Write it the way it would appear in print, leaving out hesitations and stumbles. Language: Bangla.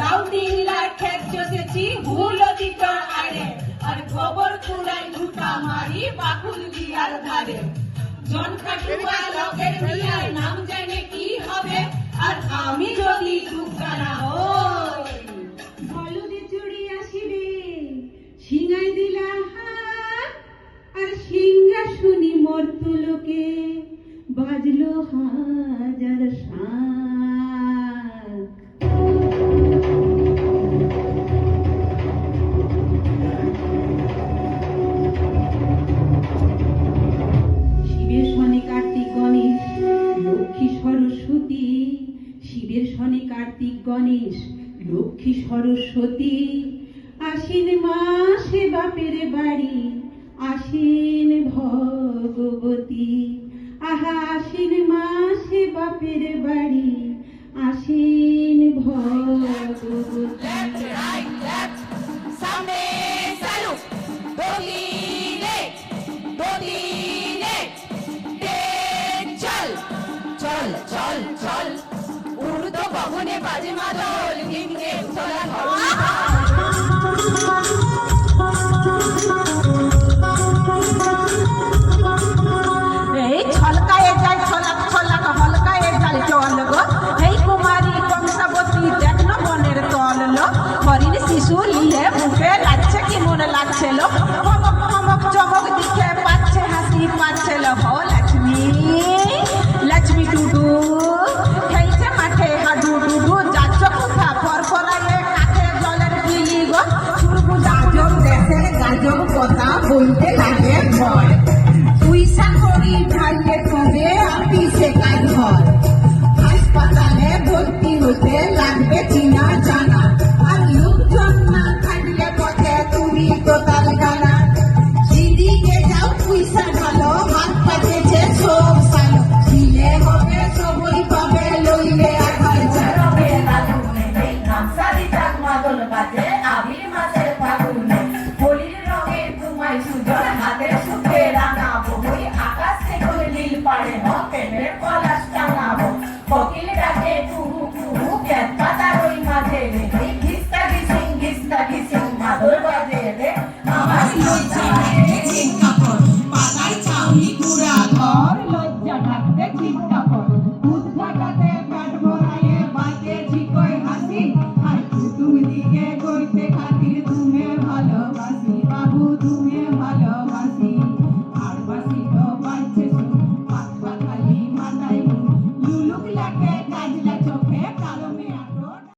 রাউটিংলা খেত চষেছি হুলতি চর আড়ে আর গোবর কুড়াই ঢুকা মারি বাকুল দিয়ার ধারে জন কাটুয়া লোকের মিয়ার নাম জানে কি হবে আর আমি যদি টুকা না হই হলুদে চড়ি আসিবে সিঙাই দিলা হাত আর সিংহাসনী মর্তলোকে বাজলো হাজার শাঁখ। শিবের সনে কার্তিক গণেশ লক্ষ্মী সরস্বতী, শিবের সনে কার্তিক গণেশ লক্ষ্মী সরস্বতী, আশ্বিন মাসে বাপের বাড়ি আশ্বিন ভগবতী, আহা আশ্বিন মাসে বাপের বাড়ি আশ্বিন ভগবতী। চল চল চল উর্দু গগনে বাজে মাদল গিম গিম চলা এই ছলকায়ে যায় ছলাক ছলাক হলকায়ে যায় চল গো, এই কুমারী কংসাবতী দেখনো বনের তল লো, হরিণ শিশু লিয়ে মুখে লাগছে কি মনে লাগছে লো, চমক চমক চমক দিকে পাচ্ছে হাসি পাচ্ছে লো, হো লক্ষ্মী লক্ষ্মী ডুডু খেলছে মাঠে হাডু ডুডু, যাচ্ছ কোথা ফরফরাইয়ে কাছে জলের বিলি গো, সুরগু গাজর দেশের গাজর কথা বলতে লাগে ভয়, পয়সা করি ঢাললে তবে অফিসে কাজ হয়, হাসপাতালে ভর্তি হতে লাগবে চিনা জানা, আর লোকজন না থাকলে পথে তুমি তো তার গানা, যেদিকে যাও পয়সা ঢালো হাত পাতেছে সব সালো, দিলে হবে সবই পাবে লইলে আঘাত রবে লাগুনে এই নামসারি চাক মাদল বাজে আবির মাসের ফাগুনে, হোলির রঙে ঘুমাই সুজন হাতের সুখে রাঙাবো, ওই আকাশ থেকে নীল পাড়ে প্রেমের পলাশ টাঙাবো, কোকিল ডাকে কুহু কুহু ক্যাত পাতার ওই মাঝে রে ঘিস্তা ঘিসিং মাদল বাজে রে আমার লজ্জা ঠিক কাপড় পাতার ছাউনি পুরা ঘর লজ্জা ঢাকতে ঠিক কাপড় দুধ ঢাকাতে পেট ভরাইয়ে বাজে ঝিকই হাসি, আর কুটুম দিকে কইতে খাতির তুমি ভালোবাসি বাবু তুমি